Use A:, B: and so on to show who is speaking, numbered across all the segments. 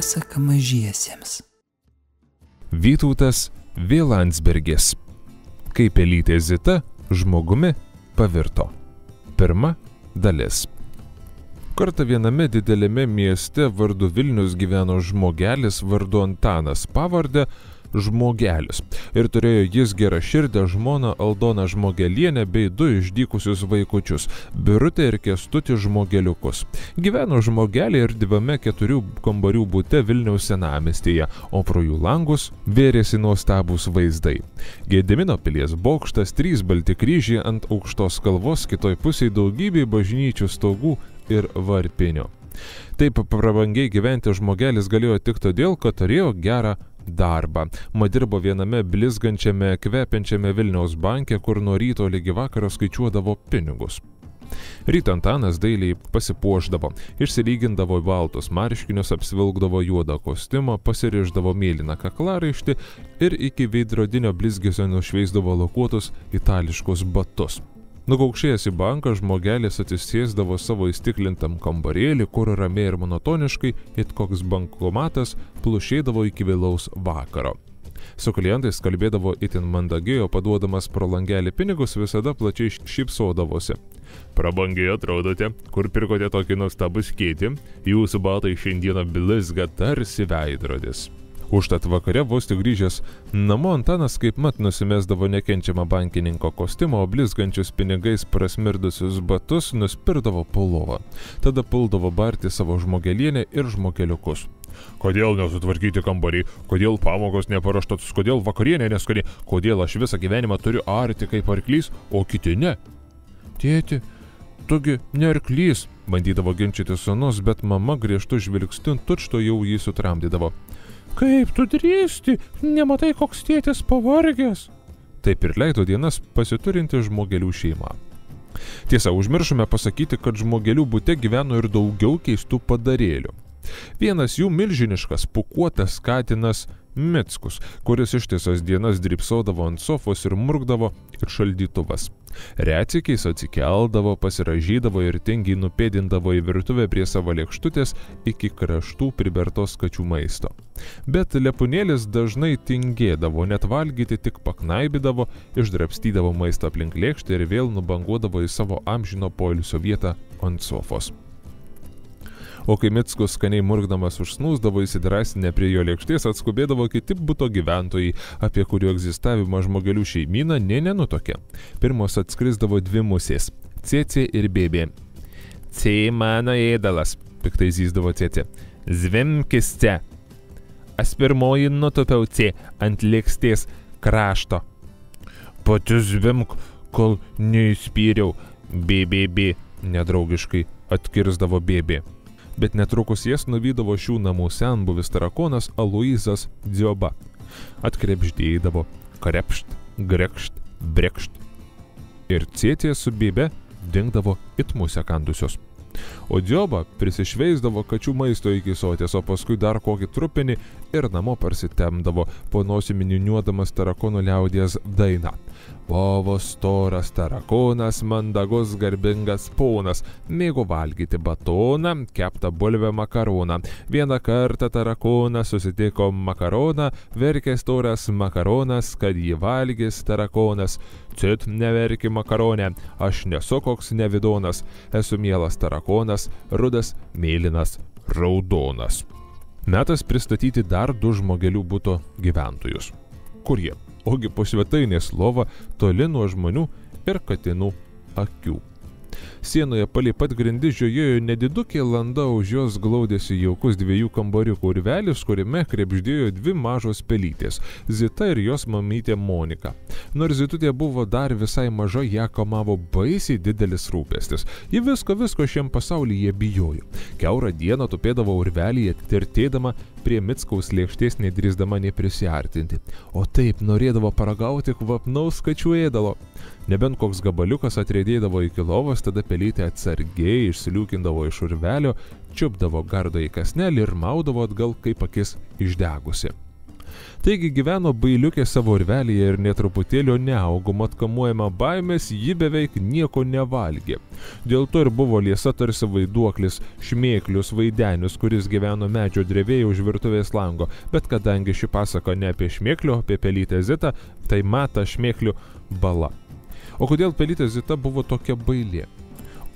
A: pasaka mažiesiems.
B: Vytautas V. Landsbergis. Kaip pelytė Zita žmogumi pavirto. Pirma dalis. Kartą viename didelėme mieste vardu Vilnius gyveno žmogelis vardu Antanas, pavarde Žmogelis. Ir turėjo jis geraširdę žmoną Aldoną Žmogelienę bei 2 išdykusius vaikučius – Birutę ir Kęstutį Žmogeliukus. Gyveno Žmogelė erdviame 4 kambarių bute Vilniaus senamiestyje, o pro jų langus vėrėsi nuostabūs vaizdai. Gedimino pilies bokštas, 3 balti kryžiai ant aukštos kalvos, kitoj pusėje daugybė bažnyčių stogų ir varpinių. Taip prabangiai gyventi Žmogelis galėjo tik todėl, kad turėjo gerą darbą. Mat dirbo viename blizgančiame, kvepiančiame Vilniaus banke, kur nuo ryto lygi vakaro skaičiuodavo pinigus. Rytą Antanas dailiai pasipuošdavo, išsilygindavo į baltus marškinius, apsivilkdavo juodą kostiumą, pasirišdavo mėlyną kaklaraištį ir iki veidrodinio blizgesio nušveisdavo lakuotus itališkus batus. Nukaukšėjęs į banką, Žmogelis atsisėsdavo savo įstiklintam kambarėlį, kur ramiai ir monotoniškai, it koks bankomatas, plušėdavo iki vėlaus vakaro. Su klientais kalbėdavo itin mandagiai, o paduodamas pro langelį pinigus visada plačiai šypsodavosi. Prabangiai atrodote, kur pirkote tokį nuostabų skėtį, jūsų batai šiandieną blizga tarsi veidrodis. Užtat vakare vos tik grįžęs namo Antanas kaip mat nusimesdavo nekenčiamą bankininko kostiumą, o blizgančius pinigais prasmirdusius batus nuspirdavo po lovą. Tada puldavo barti savo Žmogelienę ir Žmogeliukus. Kodėl nesutvarkyti kambariai, kodėl pamokos neparuoštos, kodėl vakarienė neskani, kodėl aš visą gyvenimą turiu arti kaip arklys, o kiti ne? Tėti, tugi ne arklys, bandydavo ginčyti sūnus, bet mama griežtų žvilgsniu tučto jau jį sutramdydavo. Kaip tu drįsti, nematai koks tėtis pavargęs. Taip ir leido dienas pasiturinti Žmogelių šeima. Tiesa, užmiršome pasakyti, kad Žmogelių bute gyveno ir daugiau keistų padarėlių. Vienas jų milžiniškas, pūkuotas katinas Mickus, kuris ištisas dienas drybsodavo ant sofos ir murkdavo it šaldytuvas. Retsykiais atsikeldavo, pasiražydavo ir tingiai nupėdindavo į virtuvę prie savo lėkštutės iki kraštų pribertos kačių maisto. Bet lepūnėlis dažnai tingėdavo, net valgyti tik paknaibydavo, išdrabstydavo maistą aplink lėkštę ir vėl nubanguodavo į savo amžino poilsio vietą ant sofos. O kai Mickus skaniai murkdamas užsnūsdavo įsidrasinę prie jo lėkštės, atskubėdavo kiti buto gyventojai, apie kurių egzistavimą Žmogelių šeimyna nė nenutokė. Pirmos atskrisdavo 2 musės – Cėcė ir Bėbė. Cė mano ėdalas, piktai zyzdavo Cėcė. Zvimkis Cė. Aš pirmoji nutupiau Cė ant lėkštės krašto. Pati zvimk, kol neįspyriau, Bėbė, nedraugiškai atkirsdavo Bėbė. Bet netrukus jas nuvydavo šių namų senbuvis tarakonas Aloyzas Dzioba. Atkrebždėdavo, krepšt, grekšt, brekšt. Ir Cėcė su Bėbe dingdavo it musę kandusios. O Dzioba prisišveisdavo kačių maisto iki sotės, o paskui dar kokį trupinį ir namo parsitemdavo, po nosimi niūniuodamas tarakonų liaudies dainą. Buvo storas tarakonas, mandagus garbingas ponas, mėgo valgyti batoną, keptą bulvę makaroną. Vieną kartą tarakonas susitiko makaroną, verkė storas makaronas, kad jį valgys tarakonas. Cit, neverki makaronę, aš nesu koks nevidonas, esu mielas tarakonas, rudas, mėlynas, raudonas. Metas pristatyti dar 2 Žmogelių buto gyventojus. Kur jie? Ogi po svetainės lova, toli nuo žmonių ir katinų akių. Sienoje palei pat grindis žiojėjo nedidukė landa, už jos glaudėsi jaukus 2 kambariukų urvelis, kuriame krebždėjo 2 mažos pelytės – Zita ir jos mamytė Monika. Nors Zitutė buvo dar visai maža, ją kamavo baisiai didelis rūpestis. Ji visko šiam pasaulyje bijojo. Kiaurą dieną tupėdavo urvelyje, tirtėdama prie Mickaus lėkštės, nedrįsdama neprisiartinti. O taip norėdavo paragauti kvapnaus kačių ėdalo. Nebent koks gabaliukas atrėdėdavo iki lovos, tada pelytė atsargiai išsiliūkindavo iš urvelio, čiupdavo gardą į kasnelį ir maudavo atgal, kaip akis išdegusi. Taigi gyveno bailiukė savo urvelyje ir netruputėlio neaugo, mat kamuojama baimės, ji beveik nieko nevalgė. Dėl to ir buvo liesa tarsi vaiduoklis, šmėklius, vaidenius, kuris gyveno medžio drevėje už virtuvės lango, bet kadangi ši pasaka ne apie šmėklio, apie pelytę Zitą, tai mata šmėklių bala. O kodėl pelytė Zita buvo tokia bailė?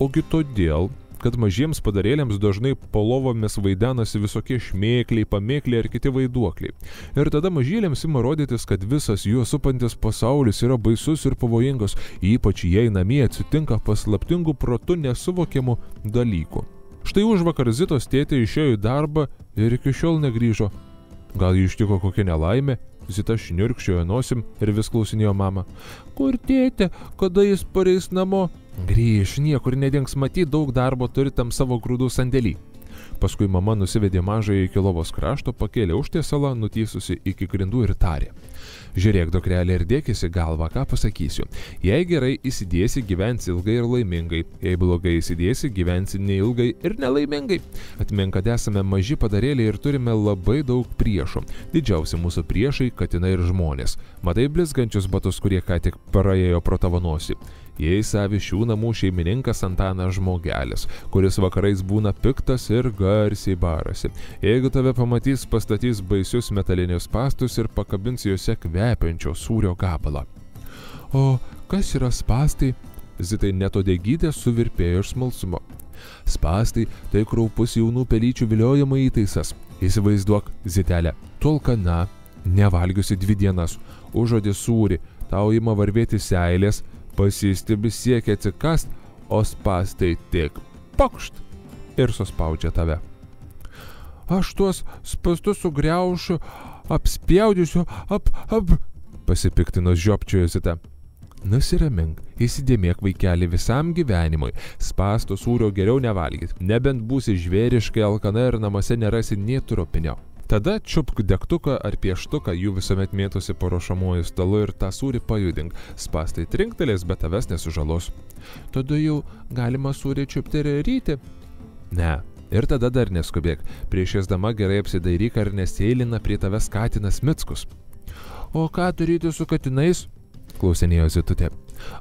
B: Ogi todėl, kad mažiems padarėliams dažnai po lovomis vaidenasi visokie šmėkliai, pamėkliai ar kiti vaiduokliai. Ir tada mažylėms ima rodytis, kad visas juos supantis pasaulis yra baisus ir pavojingas, ypač jei namie atsitinka paslaptingų protu nesuvokiamų dalykų. Štai užvakar Zitos tėtė išėjo į darbą ir iki šiol negrįžo. Gal jį ištiko kokia nelaimė? Zita šniurkščiojo nosim ir vis klausinėjo mamą. Kur tėtė, kada jis pareis namo? Grįž, niekur nedings, matyt, daug darbo turi tam savo grūdų sandėlį. Paskui mama nusivedė mažąjį iki lovos krašto, pakėlė užtiesalą, nutysusi iki grindų ir tarė. Žiūrėk, dukrelė, ir dėkisi galvą, ką pasakysiu. Jei gerai įsidėsi, gyvensi ilgai ir laimingai. Jei blogai įsidėsi, gyvensi neilgai ir nelaimingai. Atmink, kad esame maži padarėliai ir turime labai daug priešų. Didžiausi mūsų priešai – katinai ir žmonės. Matai blizgančius batus, kurie ką tik praėjo pro tavo nosį. Jei savi šių namų šeimininkas Antanas Žmogelis, kuris vakarais būna piktas ir garsiai barasi. Jeigu tave pamatys, pastatys baisius metalinius spąstus ir pakabins juose kvepiančio sūrio gabalą. O kas yra spąstai? Zitai netodegytė suvirpėjo iš smalsumo. Spąstai tai kraupus jaunų pelyčių viliojimo įtaisas. Įsivaizduok, Zitelė, tu alkana, nevalgiusi 2 dienas, užuodi sūrį, tau ima varvėti seilės, pasistebi siekia atsikast, o spąstai tik pokšt ir suspaudžia tave. Aš tuos spąstus sugriaušiu, apspjaudysiu, pasipiktinus žiopčiojo Zita. Nusiramink, įsidėmėk vaikelį visam gyvenimui, spąstų sūrio geriau nevalgyt, nebent būsi žvėriškai alkana ir namuose nerasi nė trupinio. Tada čiupk degtuką ar pieštuką, jų visuomet mėtosi po ruošamuoju stalu ir tą sūrį pajudink. Spąstai trinktelės, bet tavęs nesužalos. Tada jau galima sūrį čiupti ir ryti? Ne. Ir tada dar neskubėk. Prieš ėsdama gerai apsidairyk, ar nesėlina prie tavęs katinas Mickus. O ką daryti su katinais? Klausinėjo Zitutė.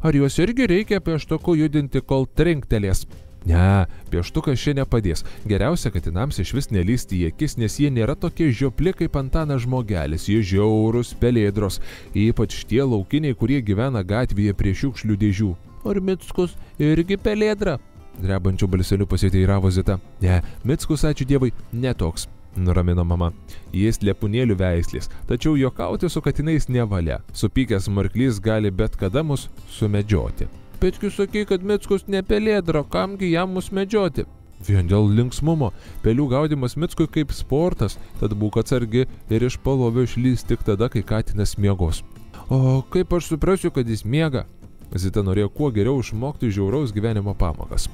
B: Ar juos irgi reikia pieštuku judinti, kol trinktelės? Ne, pieštukas čia nepadės. Geriausia katinams išvis nelysti į akis, nes jie nėra tokie žiopli kaip Antanas Žmogelis. Jie žiaurūs, pelėdros, ypač tie laukiniai, kurie gyvena gatvėje prie šiukšlių dėžių. Ar Mickus irgi pelėdra? Drebančiu balseliu pasiteiravo Zita. Ne, Mickus, ačiū Dievui, netoks, nuramino mama. Jis lepūnėlių veislės, tačiau juokauti su katinais nevalia. Supykęs marklys gali bet kada mus sumedžioti. Betgi sakai, kad Mickus ne pelėdra, kamgi jam mus medžioti? Vien dėl linksmumo. Pelių gaudimas Mickui kaip sportas, tad būk atsargi ir iš palovio išlys tik tada, kai katinas miegos. O kaip aš suprasiu, kad jis miega? Zita norėjo kuo geriau išmokti žiauraus gyvenimo pamokas.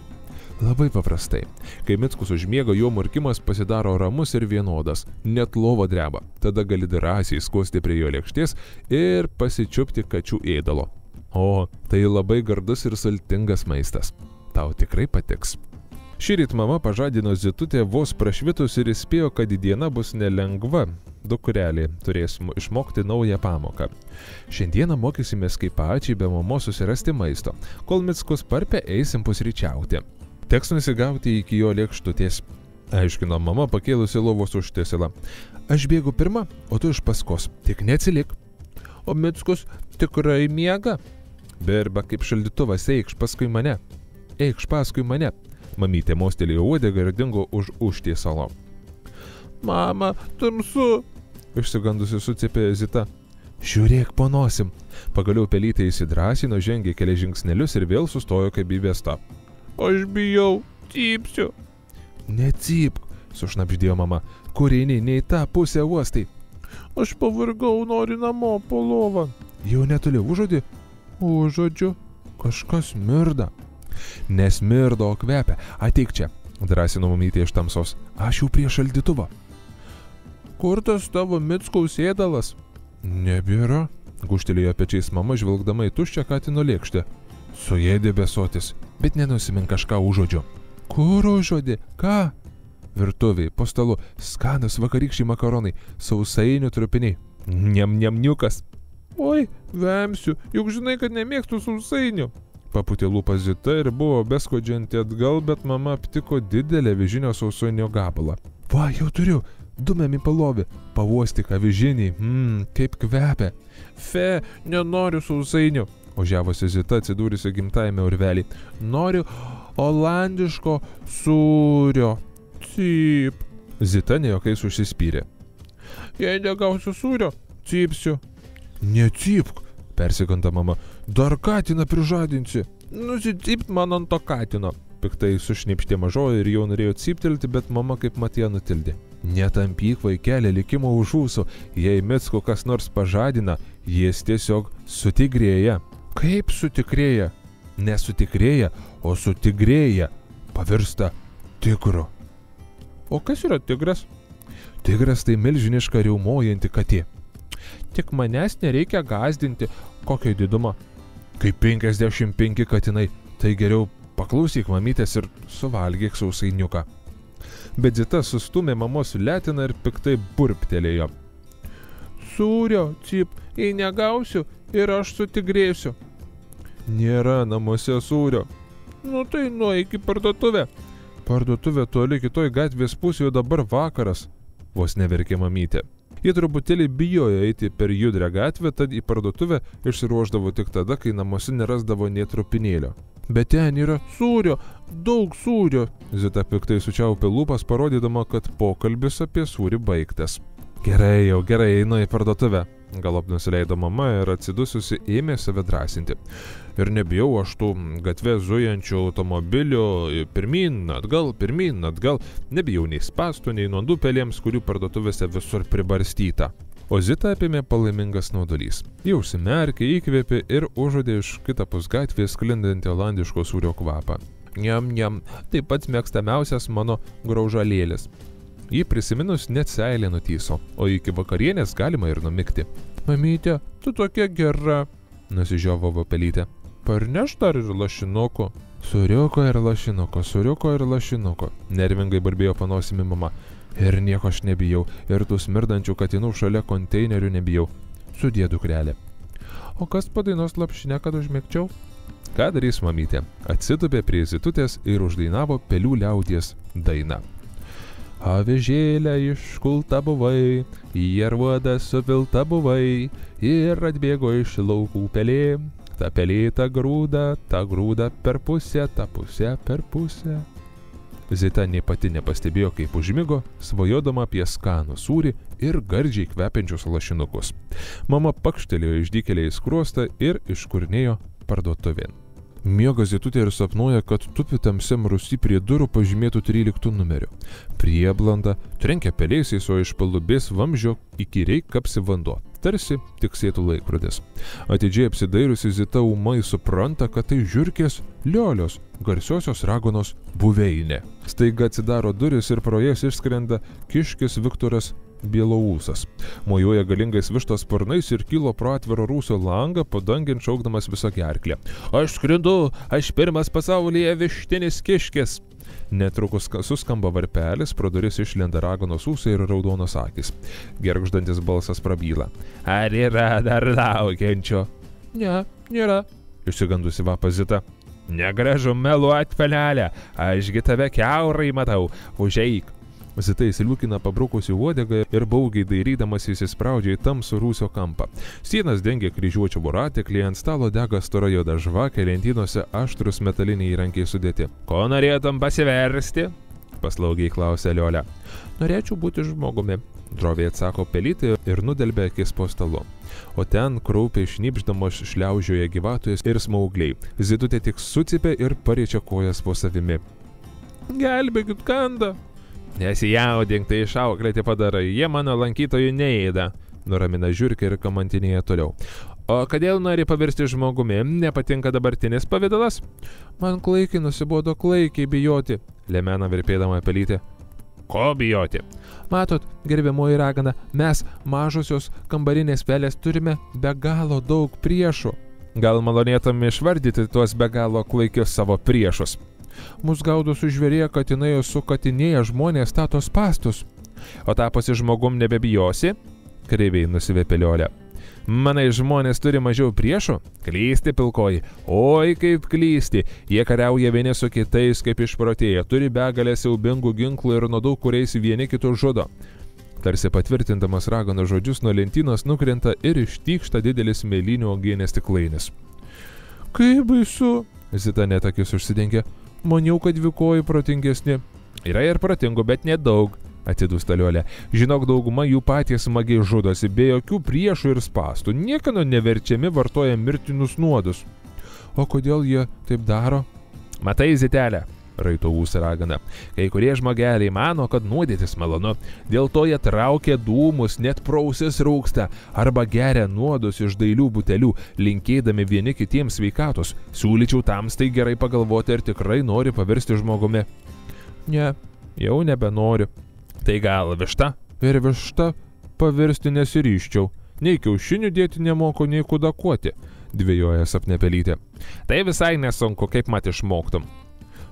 B: Labai paprastai. Kai Mickus užmiega, jo murkimas pasidaro ramus ir vienodas, net lova dreba. Tada gali drąsiai skuosti prie jo lėkštės ir pasičiupti kačių ėdalo. O, tai labai gardus ir sultingas maistas. Tau tikrai patiks. Šįryt mama pažadino Zitutę vos prašvitus ir įspėjo, kad diena bus nelengva. Dukrelė turės išmokti naują pamoką. Šiandieną mokysimės kaip pačiai be mamos susirasti maisto. Kol Mickus parpia, eisim pusryčiauti. Teks nusigauti iki jo lėkštutės. Aiškino mama pakėlusi lovos užtiesalą. Aš bėgu pirma, o tu iš paskos. Tik neatsilik. O Mickus tikrai miega? Berba kaip šaldytuvas, eikš paskui mane. Eikš paskui mane. Mamytė mostelėjo uodegą ir dingo už užtiesalo. Mama, tamsu, išsigandusi sucypė Zita. Žiūrėk po nosim. Pagaliau pelytė įsidrąsino, žengė kelias žingsnelius ir vėl sustojo kaip įbesta. Aš bijau, cypsiu. Necypk, sušnabždėjo mama. Kur eini, nei tą pusę uostai. Aš pavargau, noriu namo po lovą. Jau netoli užuodi? Užuodžiu. Kažkas mirda. Nesmirda, o kvepia. Ateik čia, drąsino mamytė iš tamsos. Aš jau prie šaldytuvo. Kur tas tavo Mickaus ėdalas? Nebėra, guštelėjo pečiais mama, žvelgdama į tuščią katino lėkštę. Suėdė besotis, bet nenusimink kažką užuodžiu. Kur užuodė? Ką? Virtuviai, po stalu, skanus vakarykščiai makaronai, sausainių trupiniai. Niamniukas. Oi, vemsiu, juk žinai, kad nemėgstu sausainių. Paputė lūpas Zita ir buvo beskodžianti atgal, bet mama aptiko didelę avižinio sausainio gabalą. Va, jau turiu, dumėm į palovį, pavostyk avižinį, kaip kvepia. Fe, nenoriu sausainių, ožiavosi Zita atsidūrusi gimtajame urvelį. Noriu olandiško sūrio. Cyp. Zita nejokiais užsispyrė. Jei negausiu sūrio, cypsiu. Necypk, persiganda mama, dar katiną prižadinsi. Nusicypt man ant to katino. Piktai sušnipštė mažoji ir jau norėjo cyptelti, bet mama kaip matė nutildė. Netampyk vaikelė likimo už ūsų, jei Micko kas nors pažadina, jis tiesiog sutigrėja. Kaip sutigrėja? Nesutigrėja, o sutigrėja. Pavirsta tigru. O kas yra tigras? Tigras tai milžiniška riaumojanti katė. Tik manęs nereikia gąsdinti, kokio didumo. Kaip 55 katinai, tai geriau paklausyk mamytės ir suvalgyk sausainiuką. Bet Zita sustumė mamos letiną ir piktai burptelėjo. Sūrio, cyp, jei negausiu ir aš sutigrėsiu. Nėra namuose sūrio. Nu tai nueik į parduotuvę. Parduotuvė toli kitoj gatvės pusėje, dabar vakaras. Vos neverkė mamytė. Jie truputėlį bijojo eiti per judrę gatvę, tad į parduotuvę išsiruošdavo tik tada, kai namuose nerasdavo nė trupinėlio. Bet ten yra sūrio, daug sūrio. Zita piktai sučiaupė lūpas, parodydama, kad pokalbis apie sūrį baigtas. Gerai, einu į parduotuvę. Galop nusileido mama ir atsidususi ėmė save drąsinti. Ir nebijau aš tų gatvė zujančių automobilių, pirmyn, atgal, nebijau nei spastų, nei nuodų pelėms, kurių parduotuvėse visur pribarstyta. O Zita apėmė palaimingas naudolys. Ji užsimerkė, įkvėpė ir užuodė iš kitapus gatvės sklindantį olandiško sūrio kvapą. Niam, tai pats mėgstamiausias mano graužalėlis. Jį prisiminus net seilė nutyso, o iki vakarienės galima ir numigti. Mamytė, tu tokia gera, nusižiovavo pelytė. Parneš dar ir lašinuko. Sūriuko ir lašinuko, nervingai barbėjo panosimi mama. Ir nieko aš nebijau, ir tų smirdančių katinų šalia konteinerių nebijau. Sudie dukrelė. O kas padainos lapšinę, kad užmigčiau? Ką darys mamytė? Atsitupė prie Zitutės ir uždainavo pelių liaudies dainą. Avižėlę iškulta buvai, į arvuodą supilta buvai, ir atbėgo iš laukų pelė, ta pelė ta grūda per pusę, ta pusę per pusę. Zita nei pati nepastebėjo, kaip užmigo, svajodama apie skanų sūrį ir gardžiai kvepiančius lašinukus. Mama pakštelėjo išdykėliai į skruostą ir iškurnėjo parduotuvėn. Miega Zitutė ir sapnuoja, kad tupi tamsiam rūsy prie durų pažymėtų 13 numeriu. Prieblanda trenkia pelėsiais, o iš palubės vamzdžio įkyriai kapsi vanduo. Tarsi tiksėtų laikrodis. Atidžiai apsidairusi Zita ūmai supranta, kad tai žiurkės Liolios, garsiosios raganos buveinė. Staiga atsidaro duris ir pro jas išskrenda kiškis Viktoras Bieloūsas. Mojuoja galingais vištos sparnais ir kilo pro atviro rūsio langą, padangin šaukdamas visą gerklę. Aš skrendu, aš pirmas pasaulyje vištinis kiškis. Netrukus suskamba varpelis, pro duris išlenda raganos ūsai ir raudonos akys. Gergždantis balsas prabyla. Ar yra dar laukiančio? Ne, nėra, išsigandusi vapa Zita. Negražu meluot, pelelė, ašgi tave kiaurai matau, užeik. Zita įsiliukina pabrukusi uodegą ir baugiai dairydamas įsispraudžia į tamsų rūsio kampą. Sienas dengia kryžiuočių voratiklį, ant stalo dega stora juoda žvakė, lentynose aštrus metaliniai įrankiai sudėti. Ko norėtum pasiversti? Paslaugiai klausė Liolė. Norėčiau būti žmogumi, droviai atsako pelytė ir nudelbė akis po stalu. O ten kraupiai šnipždamos šliaužioja gyvatujos ir smaugliai. Zitutė tik sucipė ir pariečia kojas po savimi. Gelbėkit, kanda! Nesijaudink, tai išauklėti padarai, jie mano lankytojų neėda, nuramina žiurkė ir kamantinėje toliau. O kodėl nori pavirsti žmogumi, nepatinka dabartinis pavidalas? Man klaikiai nusibodo klaikiai bijoti, lemena virpėdama pelytė. Ko bijoti? Matot, gerbiamoji ragana, mes, mažosios kambarinės pelės, turime be galo daug priešų. Gal malonėtum išvardyti tuos be galo klaikius savo priešus? Mus gaudo sužvėrėję katinai, sukatinėję žmonės stato spastus. O tapusi žmogum nebebijosi? kreiviai nusivėpė Liolė. Manai, žmonės turi mažiau priešų? Klysti, pilkoji. Oi, kaip klysti. Jie kariauja vieni su kitais, kaip išprotėję, turi begalę siaubingų ginklų ir nuodų, kuriais vieni kitus žudo. Tarsi patvirtindamas ragano žodžius, nuo lentynos nukrenta ir ištykšta didelis mėlynių uogienės stiklainis. Kaip baisu, Zita net akis užsidengė. Maniau, kad dvikoji protingesni. Yra ir protingų, bet nedaug, atidūsta Liolė. Žinok, dauguma jų patys smagiai žudosi, be jokių priešų ir spastų. Niekano neverčiami vartoja mirtinus nuodus. O kodėl jie taip daro? Matai, Zitelė, raito ūsą ragana. Kai kurie žmogeliai mano, kad nuodytis malonu. Dėl to jie traukia dūmus, net prausis rūksta, arba geria nuodus iš dailių butelių, linkėdami vieni kitiems sveikatos. Siūlyčiau tamstai gerai pagalvoti, ar tikrai nori pavirsti žmogumi. Ne, jau nebenoriu. Tai gal višta? Ir višta pavirsti nesiryščiau. Nei kiaušinių dėti nemoku, nei kudakuoti, dvėjoja sapne pelytė. Tai visai nesunku, kaip mat išmoktum.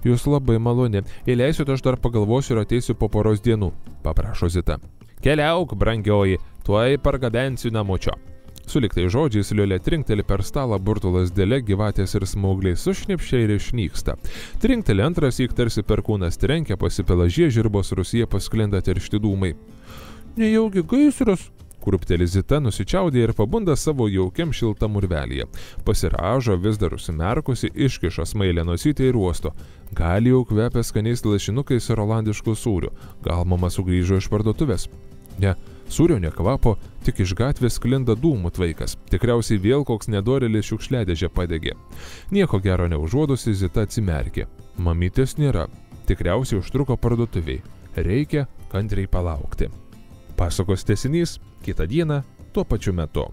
B: Jūs labai maloni. Jei leisiu, aš dar pagalvosiu ir ateisiu po poros dienų, paprašo Zita. Keliauk, brangioji, tuoj pargabensiu namučio. Suliktai žodžiais Liolė trinkteli per stalą burtulas dėlė, gyvatės ir smaugliai sušnipšia ir išnyksta. Trinkteli antrąsyk tarsi perkūnas trenkia, pasipila žiežirbos Rusija pasklinda tiršti dūmai. Nejaugi gaisras, kurpteli Zita, nusičiaudė ir pabunda savo jaukiam šiltam urvelyje. Pasiražo, vis dar užsimerkusi, iškiša smailę nosytę ir uosto. Gal jau kvepia skaniais lašinukais ir olandiškų sūrių. Gal mama sugrįžo iš parduotuvės? Ne, sūrio nekvapo, tik iš gatvės sklinda dūmų tvaikas. Tikriausiai vėl koks nedorėlis šiukšliadėžė padegė. Nieko gero neužuodusi, Zita atsimerkė. Mamytės nėra. Tikriausiai užtruko parduotuviai. Reikia kantriai palaukti. Pasakos tęsinys kitą dieną tuo pačiu metu.